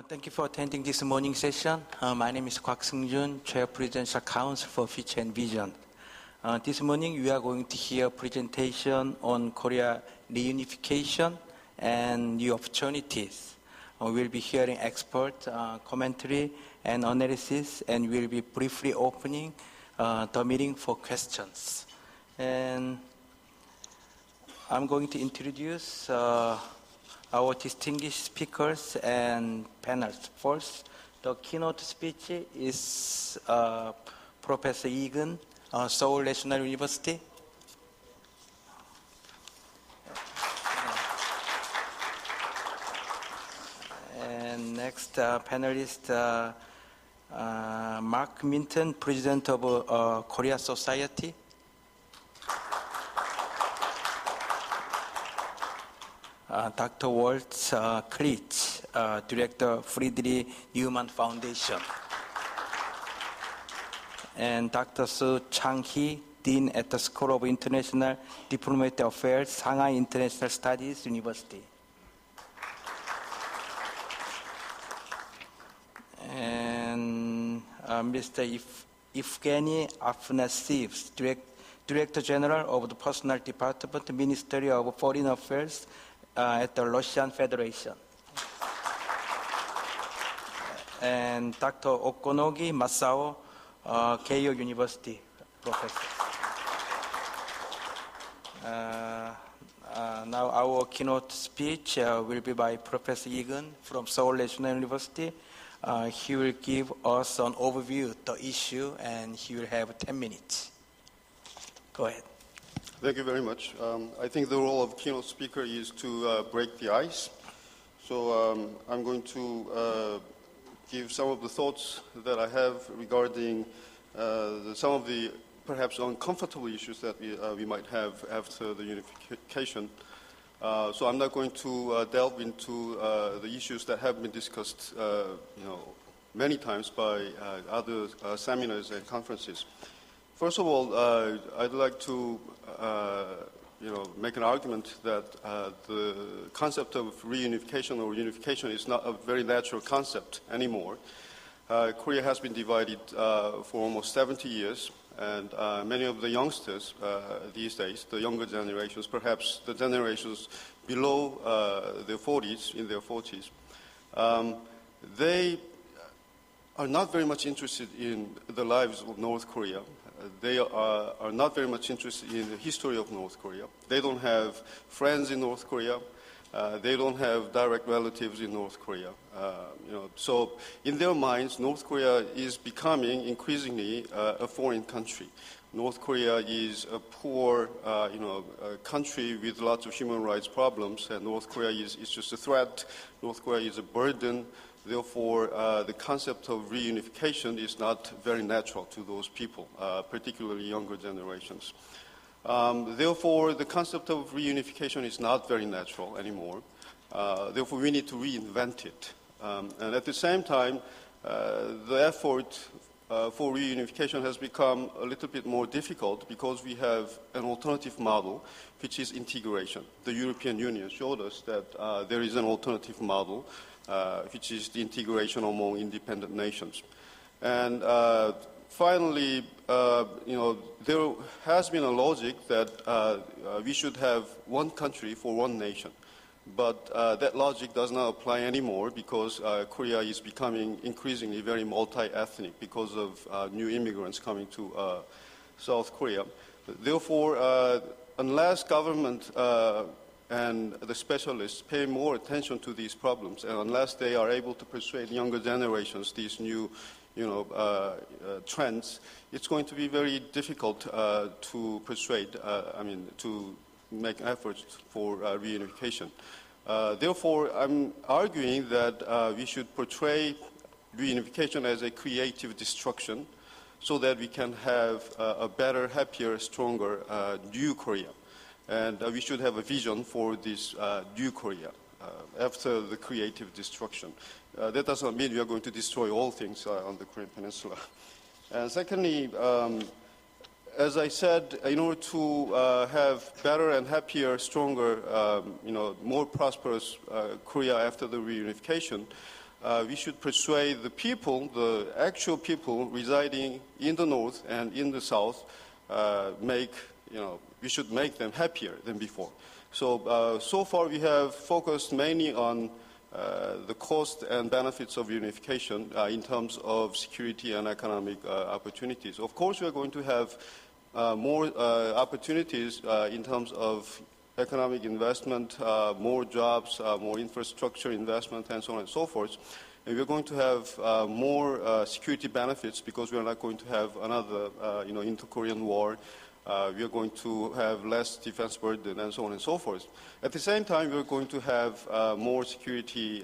Thank you for attending this morning session. My name is Kwak Seung-jun, Chair Presidential Council for Future and Vision. This morning we are going to hear a presentation on Korea reunification and new opportunities. We'll be hearing expert commentary and analysis, and we'll be briefly opening the meeting for questions. And I'm going to introduce our distinguished speakers and panelists. First, the keynote speech is Professor Egan, Seoul National University. And next panelist, Mark Minton, President of Korea Society. Dr. Waltz Klitsch, Director, Friedrich Naumann Foundation. And Dr. Soo Chang-hee, Dean at the School of International Diplomatic Affairs, Shanghai International Studies University. And Mr. Evgeny Afanasyev, Director General of the Personnel Department, Ministry of Foreign Affairs, at the Russian Federation. And Dr. Okonogi Masao, Keio University professor. Now our keynote speech will be by Professor Egan from Seoul National University. He will give us an overview of the issue, and he will have 10 minutes. Go ahead. Thank you very much. I think the role of keynote speaker is to break the ice. So I'm going to give some of the thoughts that I have regarding some of the perhaps uncomfortable issues that we might have after the unification. So I'm not going to delve into the issues that have been discussed many times by other seminars and conferences. First of all, I'd like to make an argument that the concept of reunification or unification is not a very natural concept anymore. Korea has been divided for almost 70 years, and many of the youngsters these days, the younger generations, perhaps the generations below their 40s, in their 40s, they are not very much interested in the lives of North Korea. They are not very much interested in the history of North Korea. They don't have friends in North Korea. They don't have direct relatives in North Korea. So in their minds, North Korea is becoming increasingly a foreign country. North Korea is a poor, country with lots of human rights problems, and North Korea is just a threat. North Korea is a burden. Therefore, the concept of reunification is not very natural to those people, particularly younger generations. Therefore, the concept of reunification is not very natural anymore. Therefore, we need to reinvent it. And at the same time, the effort for reunification has become a little bit more difficult because we have an alternative model, which is integration. The European Union showed us that there is an alternative model, which is the integration among independent nations. And finally, there has been a logic that we should have one country for one nation. But that logic does not apply anymore because Korea is becoming increasingly very multi-ethnic because of new immigrants coming to South Korea. Therefore, unless government and the specialists pay more attention to these problems, and unless they are able to persuade younger generations these new trends, it's going to be very difficult to persuade, to make efforts for reunification. Therefore, I'm arguing that we should portray reunification as a creative destruction so that we can have a better, happier, stronger new Korea. And we should have a vision for this new Korea after the creative destruction. That does not mean we are going to destroy all things on the Korean Peninsula. And secondly, as I said, in order to have better and happier, stronger, more prosperous Korea after the reunification, we should persuade the people, the actual people residing in the north and in the south, we should make them happier than before. So far we have focused mainly on the cost and benefits of reunification in terms of security and economic opportunities. Of course, we are going to have more opportunities in terms of economic investment, more jobs, more infrastructure investment, and so on and so forth. And we're going to have more security benefits because we are not going to have another, inter-Korean war. We are going to have less defense burden, and so on and so forth. At the same time, we're going to have more security,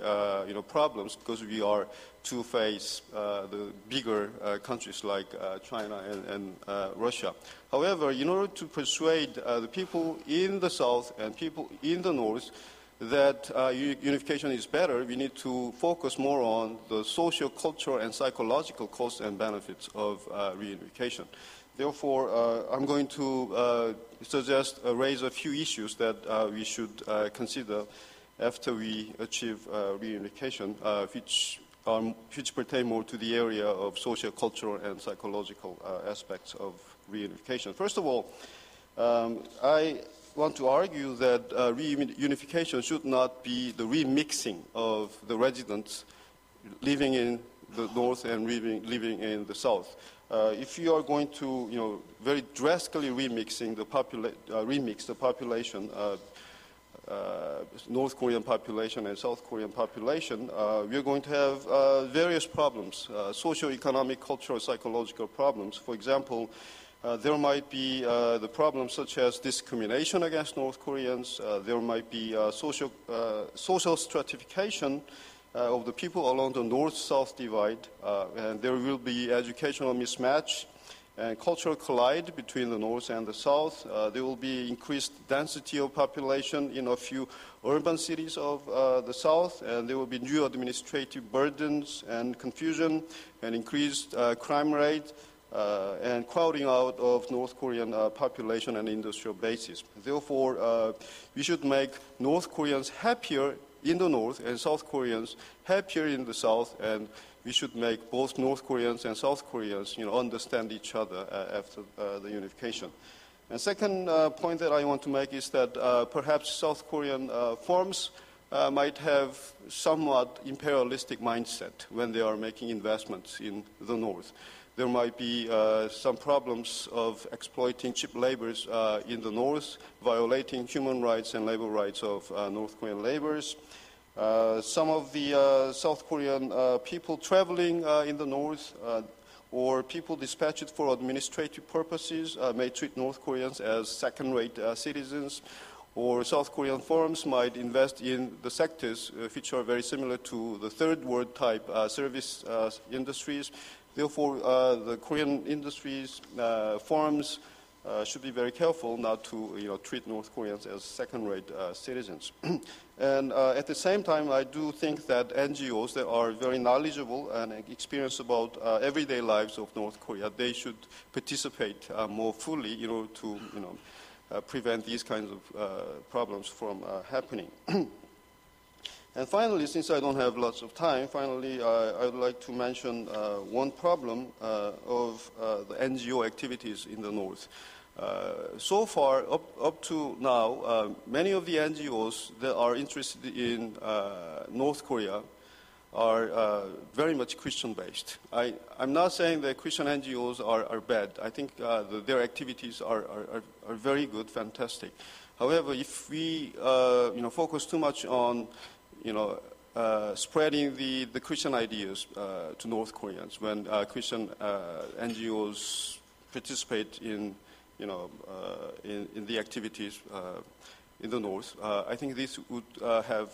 problems because we are to face the bigger countries like China and Russia. However, in order to persuade the people in the south and people in the north that unification is better, we need to focus more on the social, cultural, and psychological costs and benefits of reunification. Therefore, I'm going to suggest raise a few issues that we should consider after we achieve reunification, which pertain more to the area of social, cultural, and psychological aspects of reunification. First of all, I want to argue that reunification should not be the remixing of the residents living in the north and living in the south. If you are going to, very drastically remix the population, North Korean population and South Korean population, we are going to have various problems, socio-economic, cultural, psychological problems. For example, there might be the problems such as discrimination against North Koreans. There might be social stratification of the people along the north-south divide, and there will be educational mismatch and cultural collide between the north and the south. There will be increased density of population in a few urban cities of the south, and there will be new administrative burdens and confusion and increased crime rate and crowding out of North Korean population and industrial bases. Therefore, we should make North Koreans happier in the north and South Koreans happier in the south, and we should make both North Koreans and South Koreans, understand each other after the unification. And second point that I want to make is that perhaps South Korean firms might have somewhat imperialistic mindset when they are making investments in the north. There might be some problems of exploiting cheap labors in the north, violating human rights and labor rights of North Korean laborers. Some of the South Korean people traveling in the north or people dispatched for administrative purposes may treat North Koreans as second-rate citizens, or South Korean firms might invest in the sectors which are very similar to the third world type service industries. Therefore, the Korean industries, firms should be very careful not to treat North Koreans as second-rate citizens. And at the same time, I do think that NGOs that are very knowledgeable and experienced about everyday lives of North Korea, they should participate more fully to prevent these kinds of problems from happening. And finally, since I don't have lots of time, I would like to mention one problem of the NGO activities in the north. So far, up to now, many of the NGOs that are interested in North Korea are very much Christian-based. I'm not saying that Christian NGOs are bad. I think their activities are very good, fantastic. However, if we focus too much on spreading the Christian ideas to North Koreans when Christian NGOs participate in the activities in the north, I think this would have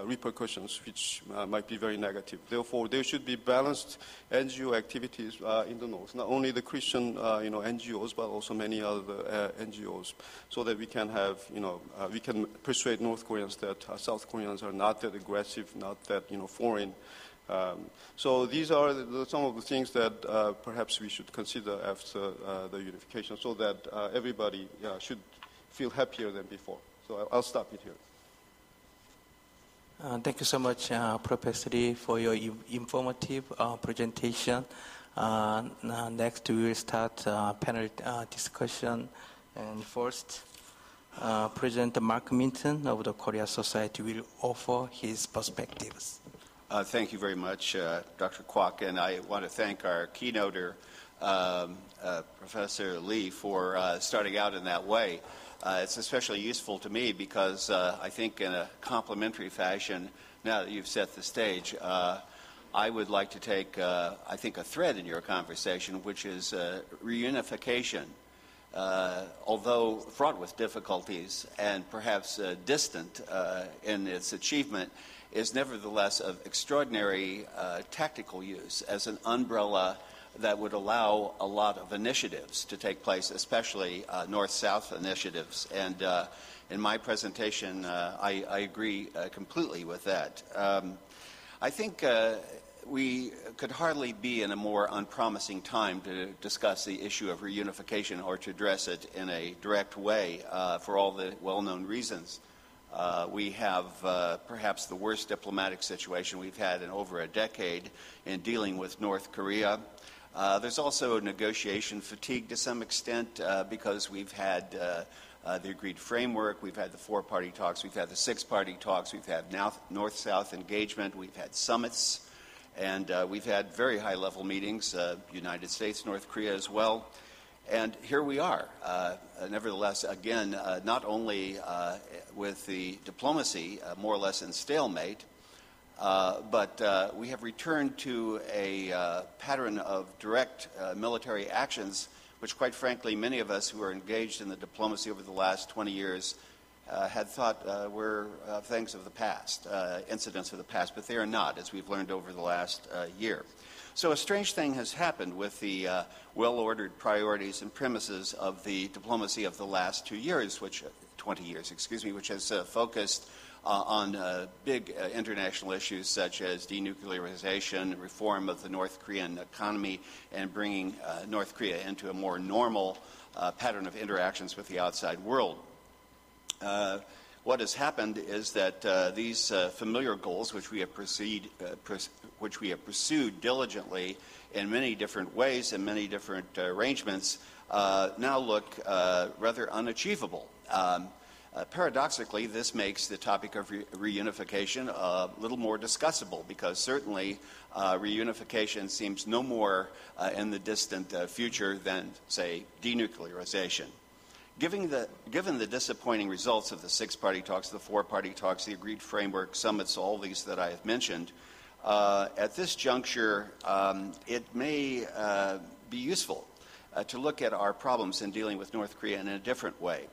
repercussions which might be very negative. Therefore, there should be balanced NGO activities in the north, not only the Christian NGOs, but also many other NGOs, so that we can have we can persuade North Koreans that South Koreans are not that aggressive, not that foreign. So these are some of the things that perhaps we should consider after the unification, so that everybody should feel happier than before. So I'll stop it here. Thank you so much, Professor Lee, for your informative presentation. Next, we will start panel discussion. And first, President Mark Minton of the Korea Society will offer his perspectives. Thank you very much, Dr. Kwok, and I want to thank our keynoter, Professor Lee, for starting out in that way. It's especially useful to me because I think in a complementary fashion, now that you've set the stage, I would like to take, I think, a thread in your conversation, which is reunification. Although fraught with difficulties and perhaps distant in its achievement, is nevertheless of extraordinary tactical use as an umbrella that would allow a lot of initiatives to take place, especially North-South initiatives. And in my presentation, I agree completely with that. I think we could hardly be in a more unpromising time to discuss the issue of reunification or to address it in a direct way for all the well-known reasons. We have perhaps the worst diplomatic situation we've had in over a decade in dealing with North Korea. There's also negotiation fatigue to some extent because we've had the agreed framework, we've had the four-party talks, we've had the six-party talks, we've had North-South engagement, we've had summits, and we've had very high-level meetings, United States, North Korea as well. And here we are, nevertheless, again, not only with the diplomacy more or less in stalemate, but we have returned to a pattern of direct military actions, which quite frankly many of us who are engaged in the diplomacy over the last 20 years had thought were things of the past, incidents of the past, but they are not, as we've learned over the last year. So a strange thing has happened with the well-ordered priorities and premises of the diplomacy of the last 20 years, which has focused on big international issues such as denuclearization, reform of the North Korean economy, and bringing North Korea into a more normal pattern of interactions with the outside world. What has happened is that these familiar goals, which we have pursued diligently in many different ways and many different arrangements, now look rather unachievable. Paradoxically, this makes the topic of reunification a little more discussable because certainly reunification seems no more in the distant future than, say, denuclearization. Given the disappointing results of the six-party talks, the four-party talks, the agreed framework, summits, all these that I have mentioned, at this juncture, it may be useful to look at our problems in dealing with North Korea in a different way.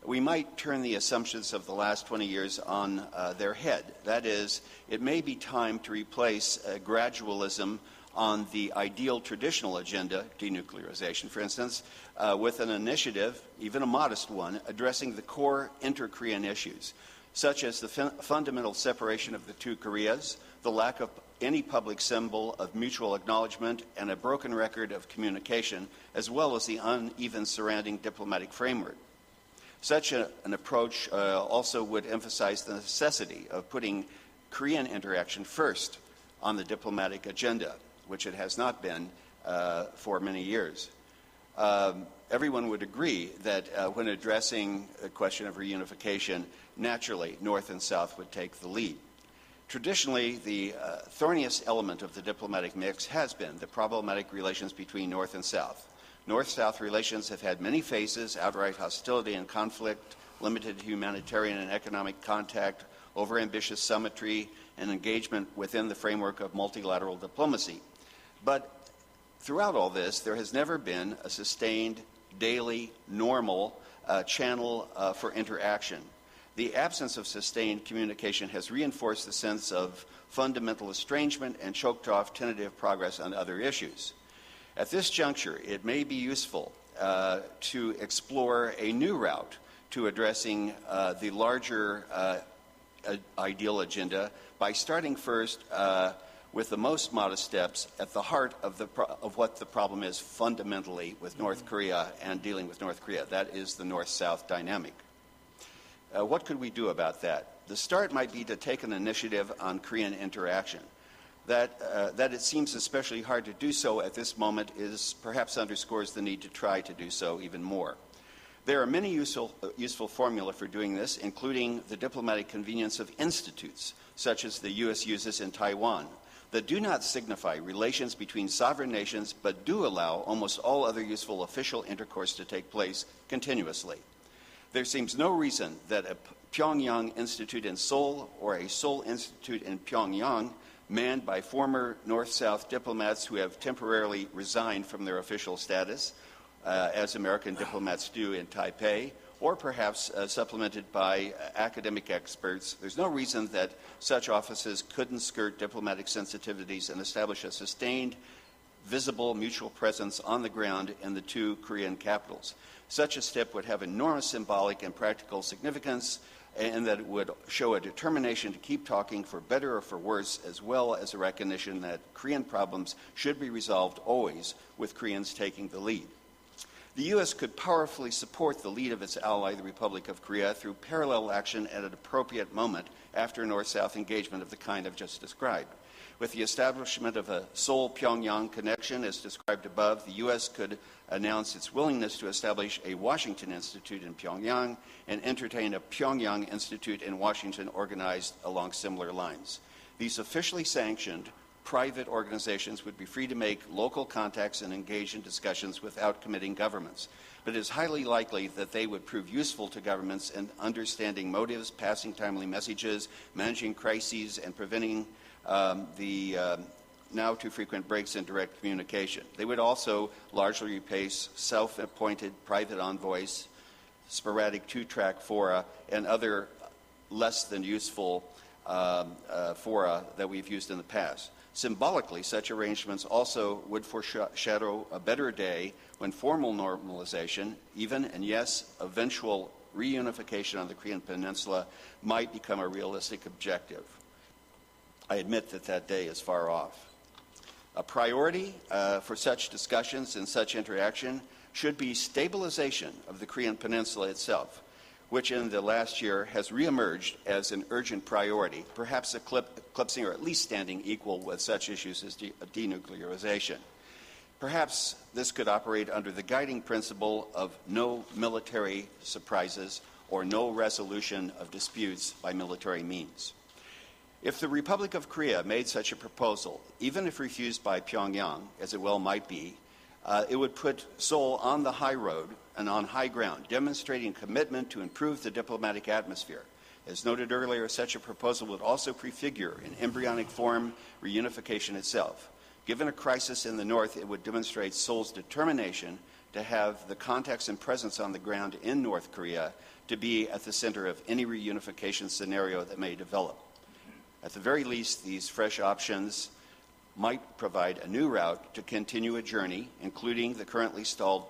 We might turn the assumptions of the last 20 years on their head. That is, it may be time to replace gradualism on the ideal traditional agenda, denuclearization, for instance, with an initiative, even a modest one, addressing the core inter-Korean issues, such as the fundamental separation of the two Koreas, the lack of any public symbol of mutual acknowledgement, and a broken record of communication, as well as the uneven surrounding diplomatic framework. Such an approach also would emphasize the necessity of putting Korean interaction first on the diplomatic agenda, which it has not been for many years. Everyone would agree that when addressing the question of reunification, naturally, North and South would take the lead. Traditionally, the thorniest element of the diplomatic mix has been the problematic relations between North and South. North-South relations have had many phases: outright hostility and conflict, limited humanitarian and economic contact, overambitious symmetry, and engagement within the framework of multilateral diplomacy. But throughout all this, there has never been a sustained, daily, normal channel for interaction. The absence of sustained communication has reinforced the sense of fundamental estrangement and choked off tentative progress on other issues. At this juncture, it may be useful to explore a new route to addressing the larger ideal agenda by starting first with the most modest steps at the heart of what the problem is fundamentally with North Korea and dealing with North Korea. That is the North-South dynamic. What could we do about that? The start might be to take an initiative on Korean interaction. That it seems especially hard to do so at this moment is perhaps underscores the need to try to do so even more. There are many useful formula for doing this, including the diplomatic convenience of institutes, such as the U.S. uses in Taiwan, that do not signify relations between sovereign nations, but do allow almost all other useful official intercourse to take place continuously. There seems no reason that a Pyongyang Institute in Seoul or a Seoul Institute in Pyongyang, manned by former North-South diplomats who have temporarily resigned from their official status, as American diplomats do in Taipei, or perhaps supplemented by academic experts. There's no reason that such offices couldn't skirt diplomatic sensitivities and establish a sustained, visible mutual presence on the ground in the two Korean capitals. Such a step would have enormous symbolic and practical significance, and that it would show a determination to keep talking for better or for worse, as well as a recognition that Korean problems should be resolved always with Koreans taking the lead. The U.S. could powerfully support the lead of its ally, the Republic of Korea, through parallel action at an appropriate moment after North-South engagement of the kind I've just described. With the establishment of a Seoul-Pyongyang connection, as described above, the U.S. could announce its willingness to establish a Washington Institute in Pyongyang and entertain a Pyongyang Institute in Washington organized along similar lines. These officially sanctioned private organizations would be free to make local contacts and engage in discussions without committing governments. But it is highly likely that they would prove useful to governments in understanding motives, passing timely messages, managing crises, and preventing the now too frequent breaks in direct communication. They would also largely replace self-appointed private envoys, sporadic two-track fora, and other less than useful fora that we've used in the past. Symbolically, such arrangements also would foreshadow a better day when formal normalization, even and yes, eventual reunification on the Korean Peninsula might become a realistic objective. I admit that that day is far off. A priority for such discussions and such interaction should be stabilization of the Korean Peninsula itself, which in the last year has reemerged as an urgent priority, perhaps eclipsing or at least standing equal with such issues as denuclearization. Perhaps this could operate under the guiding principle of no military surprises or no resolution of disputes by military means. If the Republic of Korea made such a proposal, even if refused by Pyongyang, as it well might be, it would put Seoul on the high road and on high ground, demonstrating commitment to improve the diplomatic atmosphere. As noted earlier, such a proposal would also prefigure in embryonic form reunification itself. Given a crisis in the North, it would demonstrate Seoul's determination to have the contacts and presence on the ground in North Korea to be at the center of any reunification scenario that may develop. At the very least, these fresh options might provide a new route to continue a journey, including the currently stalled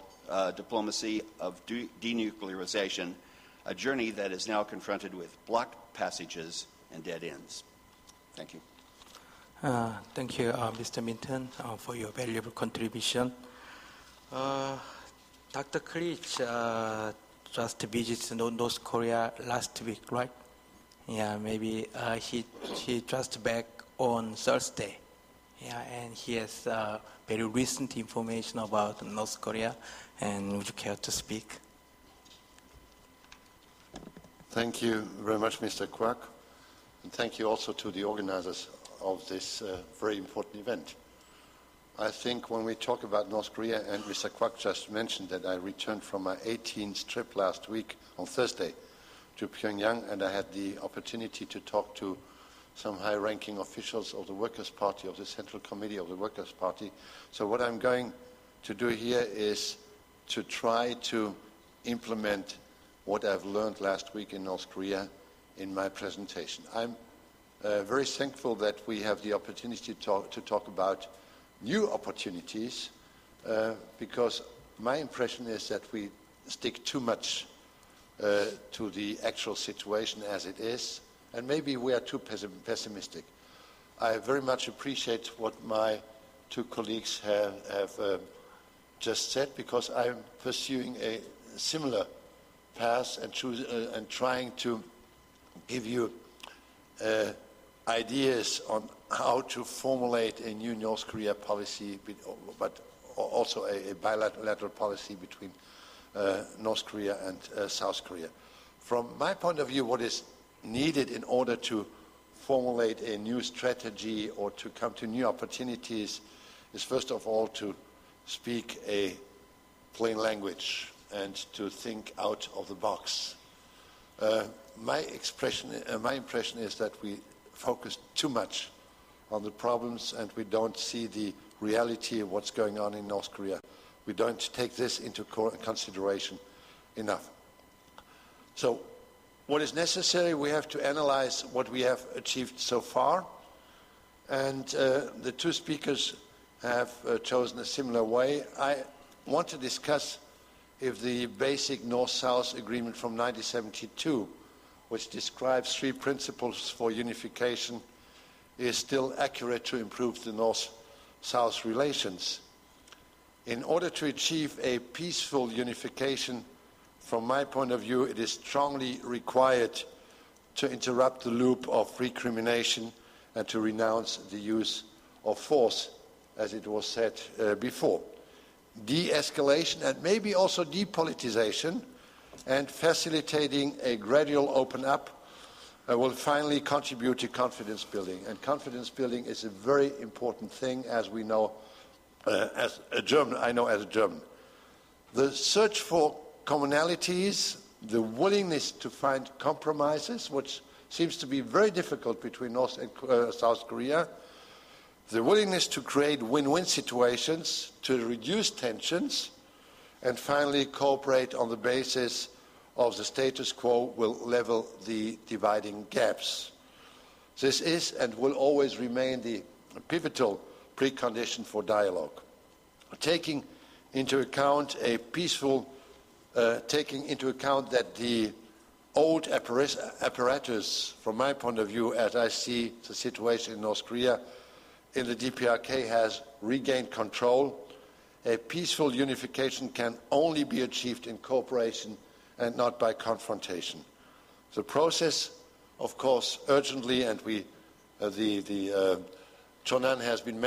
diplomacy of denuclearization, a journey that is now confronted with blocked passages and dead ends. Thank you. Thank you, Mr. Minton, for your valuable contribution. Dr. Klich just visited North Korea last week, right? Yeah, maybe he just back on Thursday. Yeah, and he has very recent information about North Korea. And would you care to speak? Thank you very much, Mr. Kwak. And thank you also to the organizers of this very important event. I think when we talk about North Korea, and Mr. Kwak just mentioned that I returned from my 18th trip last week on Thursday to Pyongyang, and I had the opportunity to talk to some high-ranking officials of the Workers' Party, of the Central Committee of the Workers' Party. So what I'm going to do here is to try to implement what I've learned last week in North Korea in my presentation. I'm very thankful that we have the opportunity to talk about new opportunities because my impression is that we stick too much to the actual situation as it is, and maybe we are too pessimistic. I very much appreciate what my two colleagues have just said, because I'm pursuing a similar path and trying to give you ideas on how to formulate a new North Korea policy, but also a bilateral policy between North Korea and South Korea. From my point of view, what is needed in order to formulate a new strategy or to come to new opportunities is first of all to speak a plain language and to think out of the box. My impression is that we focus too much on the problems and we don't see the reality of what's going on in North Korea. We don't take this into consideration enough. So what is necessary, we have to analyze what we have achieved so far. And the two speakers have chosen a similar way. I want to discuss if the basic North-South agreement from 1972, which describes 3 principles for unification, is still accurate to improve the North-South relations. In order to achieve a peaceful unification, from my point of view, it is strongly required to interrupt the loop of recrimination and to renounce the use of force, as it was said before. De-escalation and maybe also depolitization and facilitating a gradual open up will finally contribute to confidence building. And confidence building is a very important thing, as we know, as a German, I know as a German. The search for commonalities, the willingness to find compromises, which seems to be very difficult between North and South Korea, the willingness to create win-win situations, to reduce tensions, and finally cooperate on the basis of the status quo will level the dividing gaps. This is and will always remain the pivotal precondition for dialogue. Taking into account that the old apparatus, from my point of view, as I see the situation in North Korea, in the DPRK has regained control. A peaceful unification can only be achieved in cooperation and not by confrontation. The process, of course, urgently, and Chonan has been mentioned,